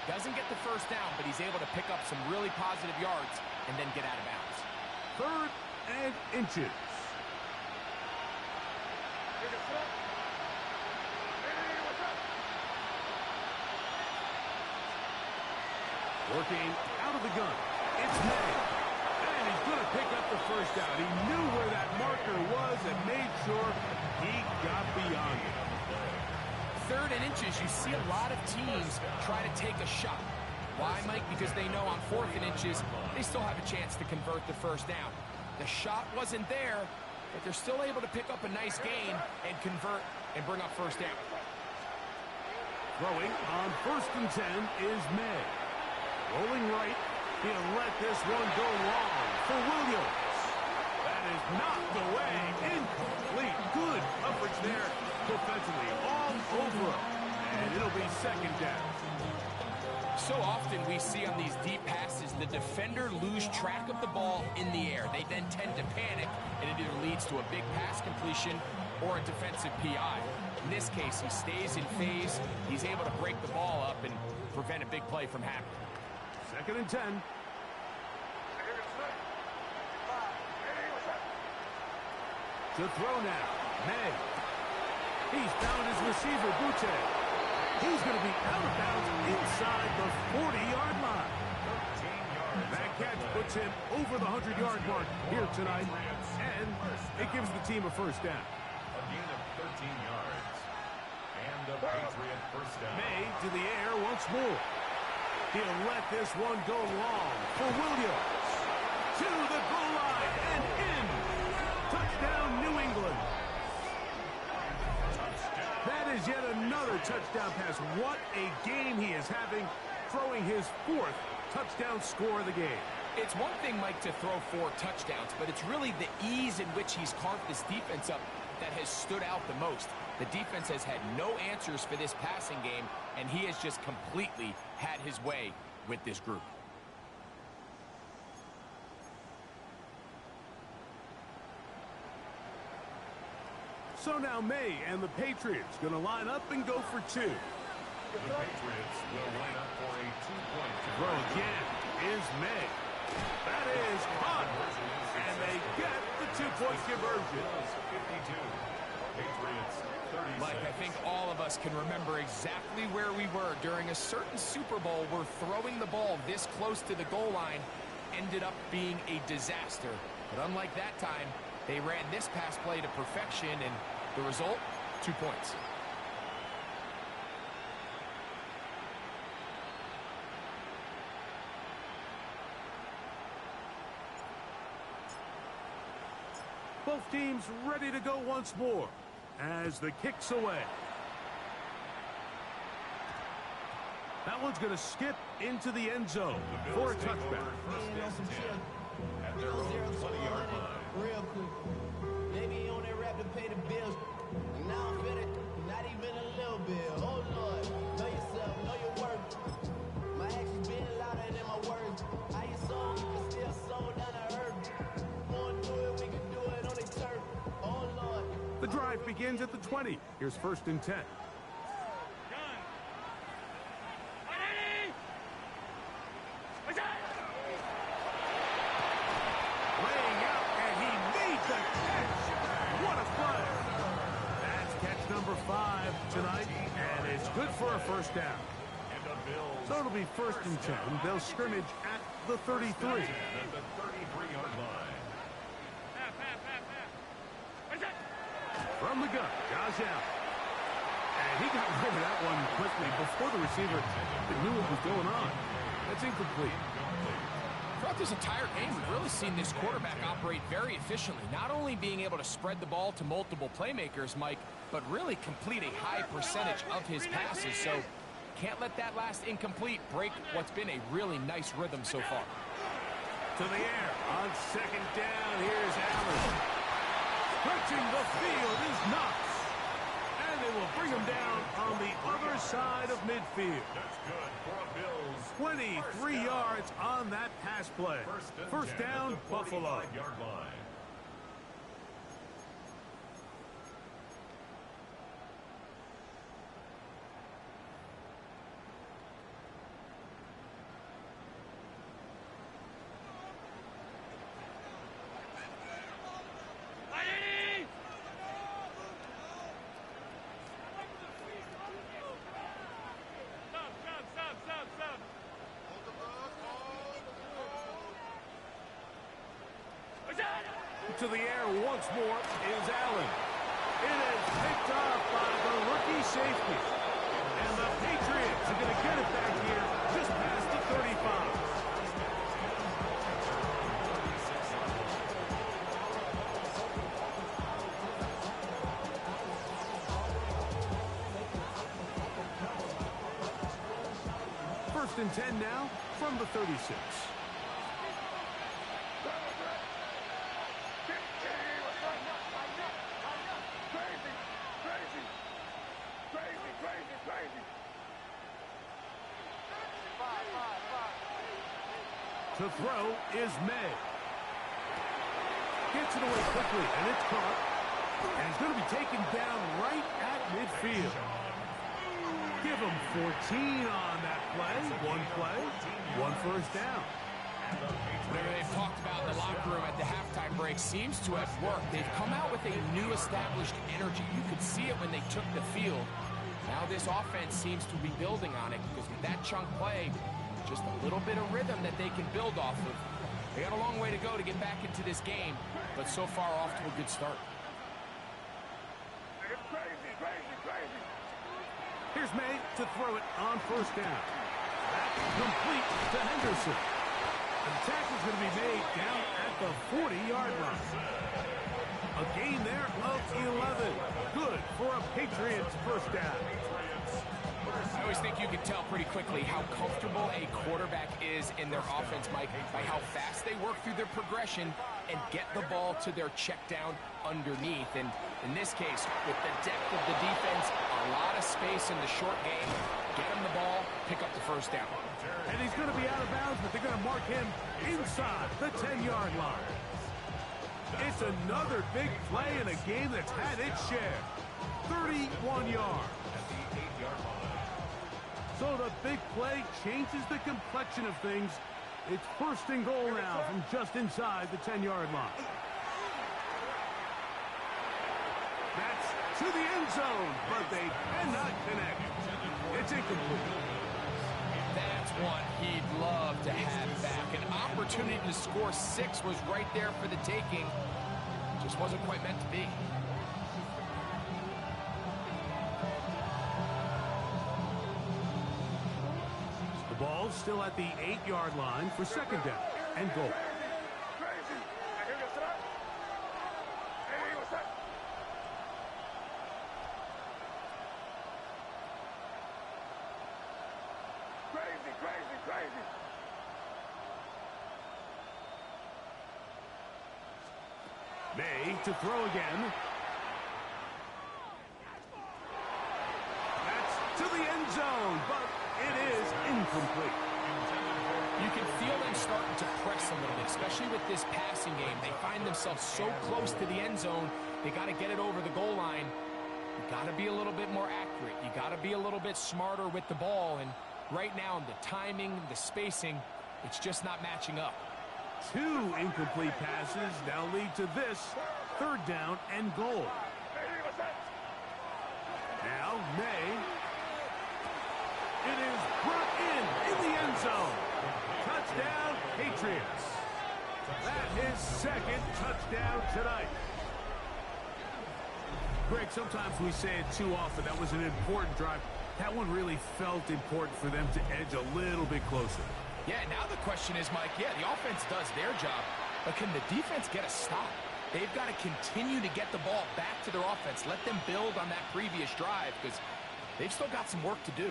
Doesn't get the first down, but he's able to pick up some really positive yards and then get out of bounds. 3rd and inches. Working out of the gun. It's May. And he's going to pick up the first down. He knew where that marker was and made sure he got beyond it. 3rd and inches, you see a lot of teams try to take a shot. Why, Mike? Because they know on 4th and inches, they still have a chance to convert the first down. The shot wasn't there, but they're still able to pick up a nice gain and convert and bring up first down. Throwing on 1st and 10 is May. Rolling right. He'll let this one go long for Williams. That is not the way. Incomplete. Good coverage there defensively. All over him. And it'll be 2nd down. So often we see on these deep passes, the defender lose track of the ball in the air. They then tend to panic, and it either leads to a big pass completion or a defensive PI. In this case, he stays in phase. He's able to break the ball up and prevent a big play from happening. 2nd and 10. To throw now. May. He's found his receiver, Butte. He's going to be out of bounds inside the 40-yard line. That catch puts him over the 100-yard mark here tonight, and it gives the team a first down. A gain of 13 yards. And a Patriot first down. May to the air once more. He'll let this one go long for Williams. To the goal line and in. Touchdown, New England. That is yet another touchdown pass. What a game he is having, throwing his 4th touchdown score of the game. It's one thing, Mike, to throw 4 touchdowns, but it's really the ease in which he's carved this defense up that has stood out the most. The defense has had no answers for this passing game, and he has just completely had his way with this group. So now May and the Patriots going to line up and go for 2. The Patriots will line up for a 2-point Throw again is May. That is caught. And they get the 2-point conversion. 52. Patriots 36. Mike, I think all of us can remember exactly where we were during a certain Super Bowl where throwing the ball this close to the goal line ended up being a disaster. But unlike that time, they ran this pass play to perfection, and the result, 2 points. Both teams ready to go once more as the kick's away. That one's going to skip into the end zone for a touchback. At their own 20-yard line. Real quick. Maybe on that rap to pay the bills. And now I'm feeling not even a little bit. Oh Lord, know yourself, know your worth. My actions being louder than my words. How you sold, you can still sold down to earth. Going through it The drive begins at the 20. Here's 1st and 10. Laying out, and he made the catch. What a play. That's catch number 5 tonight, and it's good for a 1st down. So it'll be 1st and 10. They'll scrimmage at the 33. At the 33-yard line. From the gun, Josh Allen. And he got rid of that one quickly before the receiver knew what was going on. That's incomplete. Throughout this entire game, we've really seen this quarterback operate very efficiently, not only being able to spread the ball to multiple playmakers, Mike, but really complete a high percentage of his passes. So can't let that last incomplete break what's been a really nice rhythm so far. To the air on 2nd down. Here's Allen. Stretching the field is Knox. And they will bring him down on the other side of midfield. That's good for a Bills. 23 yards on that pass play. 1st down, Buffalo. Yard line. To the air once more is Allen. It is picked off by the rookie safety. And the Patriots are going to get it back here just past the 35. First and 10 now from the 36. To throw is May. Gets it away quickly, and it's caught. And it's going to be taken down right at midfield. Give him 14 on that play. One play, 1 first down. Whatever they've talked about in the locker room at the halftime break seems to have worked. They've come out with a new established energy. You could see it when they took the field. Now this offense seems to be building on it because with that chunk play, just a little bit of rhythm that they can build off of. They got a long way to go to get back into this game, but so far off to a good start. Here's May to throw it on 1st down. That's complete to Henderson. The tackle's going to be made down at the 40-yard line. A gain there of 11. Good for a Patriots 1st down. I always think you can tell pretty quickly how comfortable a quarterback is in their offense, Mike, by how fast they work through their progression and get the ball to their check down underneath. And in this case, with the depth of the defense, a lot of space in the short game, get him the ball, pick up the 1st down. And he's going to be out of bounds, but they're going to mark him inside the 10-yard line. It's another big play in a game that's had its share. 31 yards. So the big play changes the complexion of things. It's 1st and goal now from just inside the 10-yard line. That's to the end zone, but they cannot connect. It's incomplete. That's one he'd love to have back. An opportunity to score 6 was right there for the taking. Just wasn't quite meant to be. The ball's still at the 8-yard line for 2nd down and goal. May to throw again. That's to the end zone, but it is incomplete. You can feel them starting to press a little bit, especially with this passing game. They find themselves so close to the end zone, They got to get it over the goal line. You got to be a little bit more accurate. You got to be a little bit smarter with the ball. And right now, the timing, the spacing, it's just not matching up. 2 incomplete passes now lead to this 3rd down and goal. Now May. It is brought in the end zone. Touchdown, Patriots. That is 2nd touchdown tonight. Greg, sometimes we say it too often. That was an important drive. That one really felt important for them to edge a little bit closer. Yeah, now the question is, Mike, yeah, the offense does their job, but can the defense get a stop? They've got to continue to get the ball back to their offense. Let them build on that previous drive because they've still got some work to do.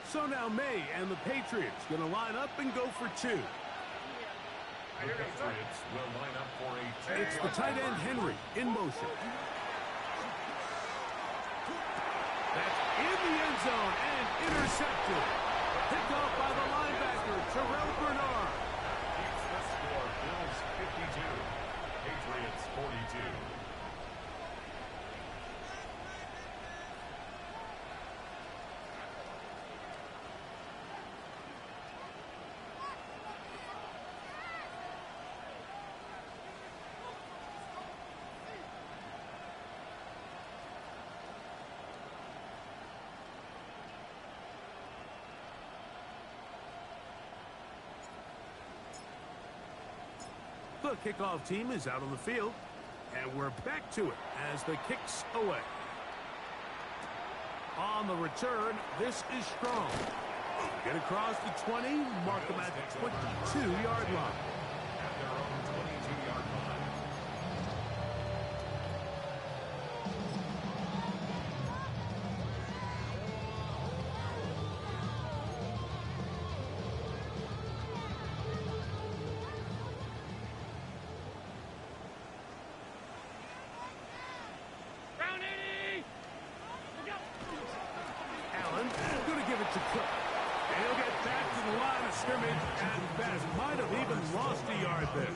So now May and the Patriots going to line up and go for 2. The Patriots will line up for a It's the tight end Henry in motion. That's in the end zone and intercepted. Picked off by the linebacker, Terrell Bernard. Keeps the score. Bills 52. Patriots 42. The kickoff team is out on the field, and we're back to it as the kick's away. On the return, this is Strong. Get across the 20, mark them at the 22-yard line. At their own 22-yard line. Brown 80! Look out! Allen going to give it to Cook. And he'll get back to the line of scrimmage, and Bass might have even lost a yard there.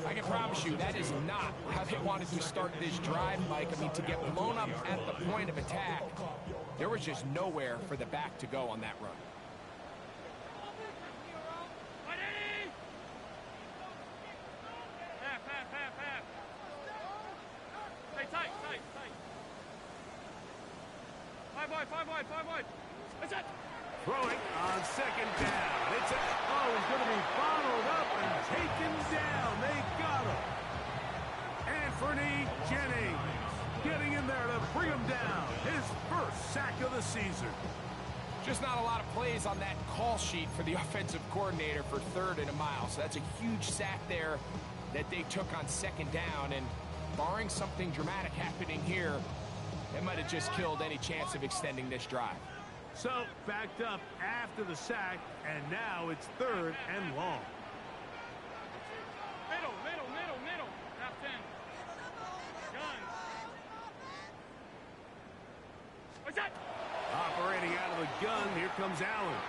I can promise you that is not how they wanted to start this drive, Mike. I mean, to get blown up at the point of attack, there was just nowhere for the back to go on that run. 180! Half. Hey, tight. 5 wide. That's it! Throwing on 2nd down. It's he's going to be followed up and taken down. They got him. Anthony Jennings getting in there to bring him down. His first sack of the season. Just not a lot of plays on that call sheet for the offensive coordinator for 3rd and a mile. So that's a huge sack there that they took on 2nd down. And barring something dramatic happening here, it might have just killed any chance of extending this drive. So backed up after the sack, and now it's 3rd and long. Middle. Half 10. Gun. What's that? Operating out of the gun, here comes Allen.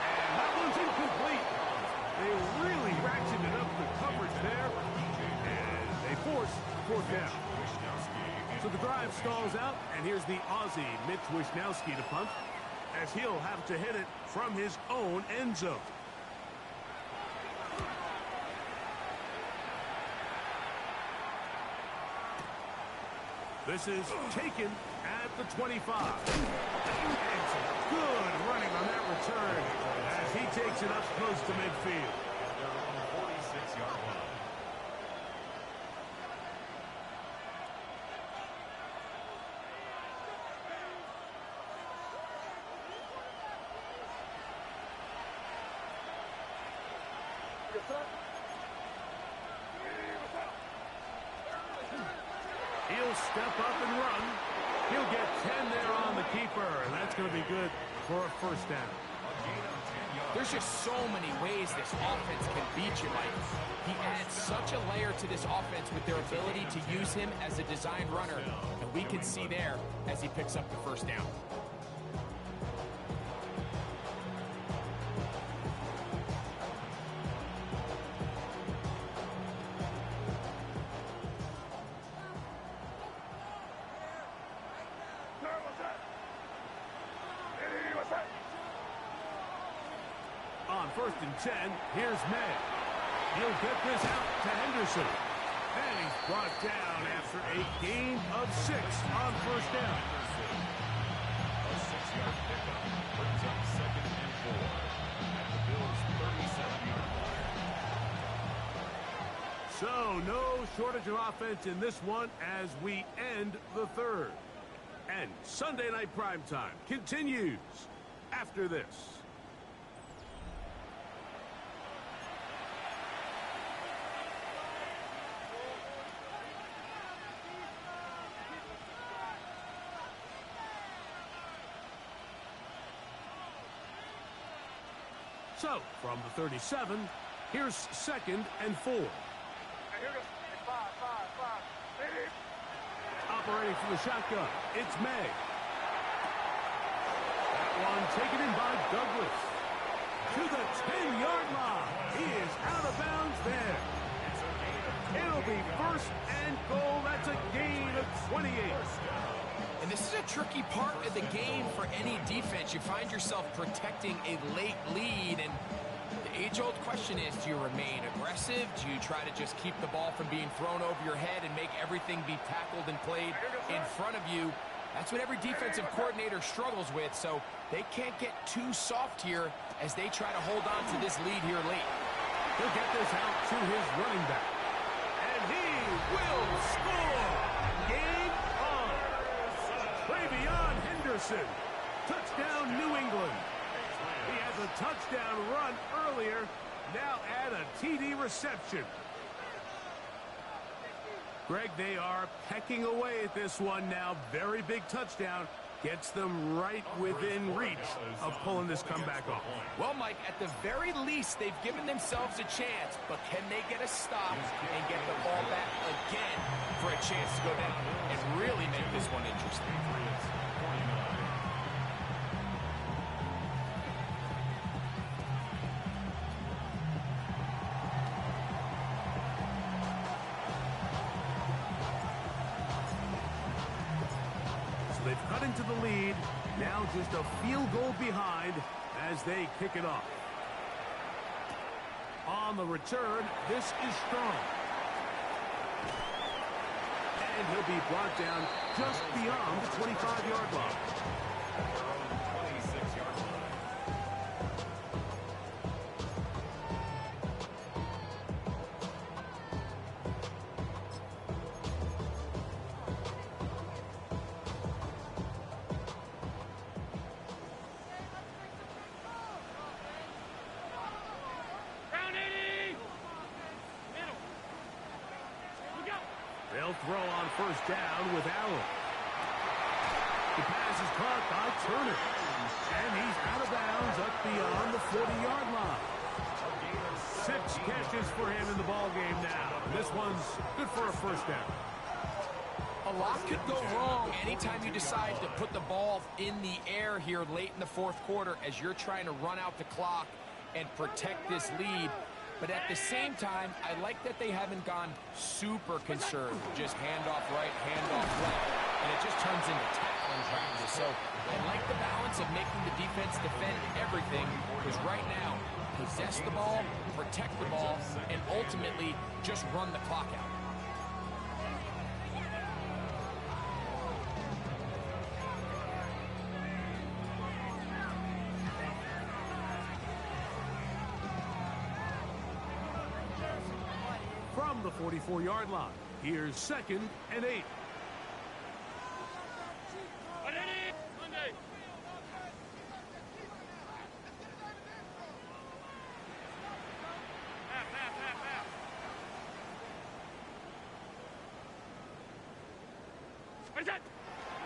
And that one's incomplete. They really ratcheted up the coverage there, and they forced 4th down. So the drive stalls out, and here's the Aussie, Mitch Wishnowsky, to punt, as he'll have to hit it from his own end zone. This is taken at the 25. And some good running on that return as he takes it up close to midfield. At their own 46-yard line. He'll step up and run. He'll get 10 there on the keeper, and that's going to be good for a 1st down. There's just so many ways this offense can beat you, Mike. He adds such a layer to this offense with their ability to use him as a designed runner, and we can see there as he picks up the 1st down. first and 10. Here's May. He'll get this out to Henderson. And he's brought down after a gain of 6 on first down. A 6-yard pickup brings up 2nd and 4 at the Bills' 37-yard line. So no shortage of offense in this one as we end the third. And Sunday Night Primetime continues after this. So, from the 37, here's 2nd and 4. Operating from the shotgun, it's May. That one taken in by Douglas. To the 10-yard line. He is out of bounds there. It'll be 1st and goal. That's a gain of 28. And this is a tricky part of the game for any defense. You find yourself protecting a late lead, and the age-old question is, do you remain aggressive? Do you try to just keep the ball from being thrown over your head and make everything be tackled and played in front of you? That's what every defensive coordinator struggles with, so they can't get too soft here as they try to hold on to this lead here late. He'll get this out to his running back. And he will score! Game on! Travion Henderson. Touchdown, New England. He has a touchdown run earlier. Now add a TD reception. Greg, they are pecking away at this one now. Very big touchdown. Gets them right within reach of pulling this comeback off. Well, Mike, at the very least, they've given themselves a chance, but can they get a stop and get the ball back again for a chance to go down and really make this one interesting? They've cut into the lead. Now just a field goal behind as they kick it off. On the return, this is Strong. And he'll be brought down just beyond the 25-yard line. 26-yard line. They'll throw on first down with Allen. The pass is caught by Turner. And he's out of bounds up beyond the 40-yard line. 6 catches for him in the ballgame now. This one's good for a first down. A lot could go wrong anytime you decide to put the ball in the air here late in the fourth quarter as you're trying to run out the clock and protect this lead. But at the same time, I like that they haven't gone super conservative. Just handoff right, handoff left. And it just turns into tackling practice. So I like the balance of making the defense defend everything. Because right now, possess the ball, protect the ball, and ultimately just run the clock out. From the 44-yard line, here's 2nd and 8.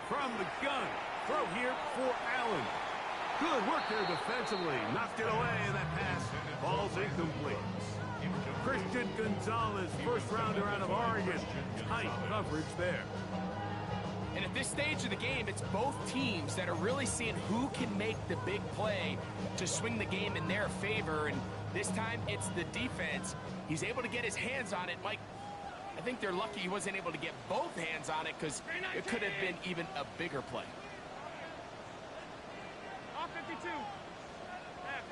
From the gun, throw here for Allen. Good work there defensively. Knocked it away, and that pass falls incomplete. Christian Gonzalez, first rounder out of Oregon. Tight coverage there. And at this stage of the game, it's both teams that are really seeing who can make the big play to swing the game in their favor. And this time, it's the defense. He's able to get his hands on it. Mike, I think they're lucky he wasn't able to get both hands on it because it could have been even a bigger play. Off 52. Half.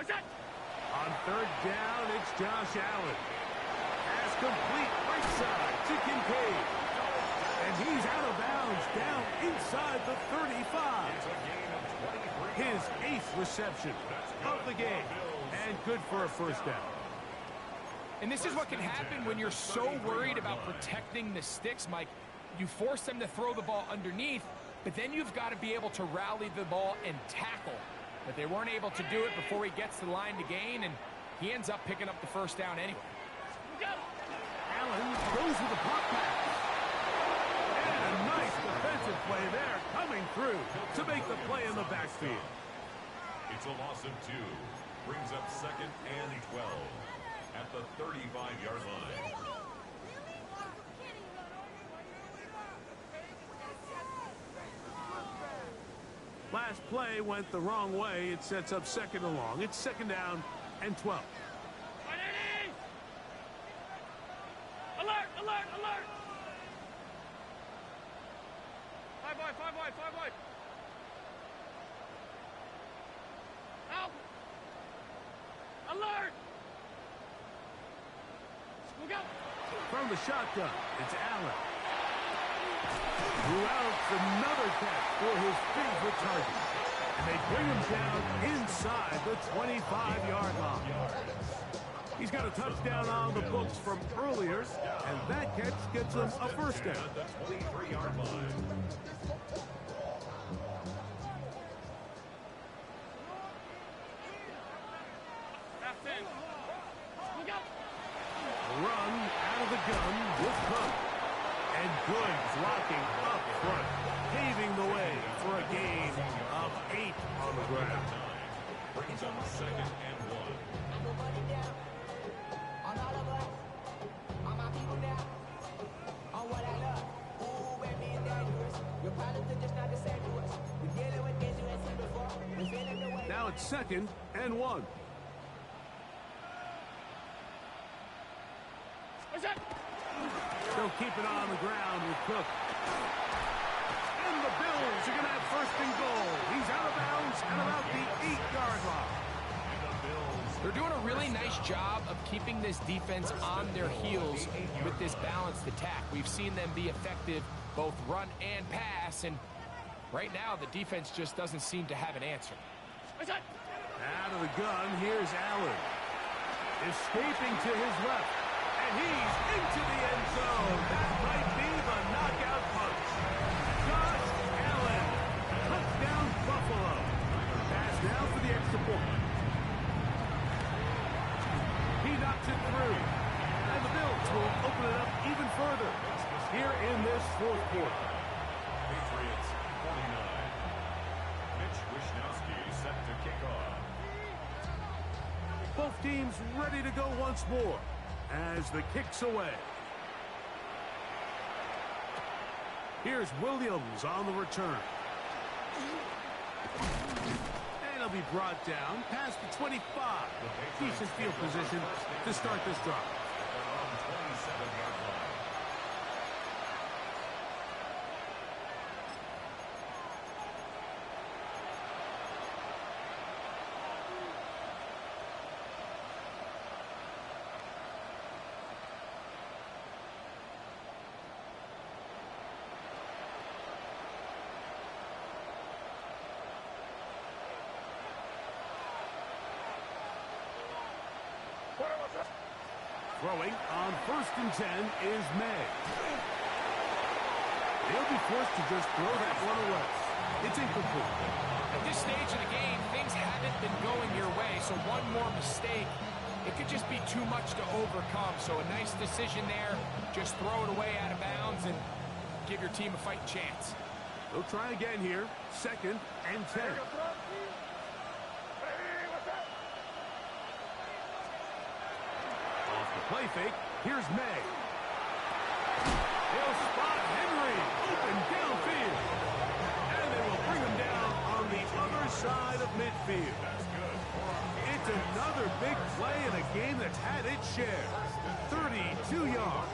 What's that? On third down, it's Josh Allen. Pass complete right side to Kincaid. And he's out of bounds down inside the 35. His 8th reception of the game. And good for a first down. And this is what can happen when you're so worried about protecting the sticks, Mike. You force them to throw the ball underneath, but then you've got to be able to rally the ball and tackle. But they weren't able to do it before he gets to the line to gain, and he ends up picking up the first down anyway. Allen goes with a pop pass. And a nice defensive play there coming through to make the play in the backfield. It's a loss of 2. Brings up 2nd and 12 at the 35-yard line. Last play went the wrong way. It sets up 2nd and long. It's 2nd down and 12. Alert, alert, alert! 5 wide, 5 wide, 5 wide. Out! Alert! Look out! From the shotgun, it's Allen. Throughout another catch for his favorite target. And they bring him down inside the 25-yard line. He's got a touchdown on the books from earlier, and that catch gets him a first down. At the 23-yard line. Half 10. Look out! Run out of the gun with Cook. And good blocking up front, paving the way for a gain of 8 on the ground. Brings up 2nd and 1. Now it's 2nd and 1. What's that? Still keep it on the ground with Cook. And the Bills are going to have 1st and goal. He's out of bounds at about the 8-yard line. They're doing a really nice job of keeping this defense on their heels with this balanced attack. We've seen them be effective both run and pass, and right now the defense just doesn't seem to have an answer. What's that? Out of the gun, here's Allen. Escaping to his left. And he's into the end zone. That might be the knockout punch. Josh Allen. Touchdown, Buffalo. Pass now for the extra point. He knocks it through. And the Bills will open it up even further here in this 4th quarter. Patriots 49. Mitch Wishnowsky set to kick off. Both teams ready to go once more as the kick's away. Here's Williams on the return. And he'll be brought down past the 25. Decent field position to start this drive. On 27-yard line. Throwing on 1st and 10 is May. He'll be forced to just throw that one away. It's incomplete. At this stage of the game, things haven't been going your way, so one more mistake, it could just be too much to overcome. So a nice decision there, just throw it away out of bounds and give your team a fighting chance. They'll try again here. 2nd and 10. Play fake. Here's May. He'll spot Henry open downfield. And they will bring him down on the other side of midfield. It's another big play in a game that's had its share. 32 yards.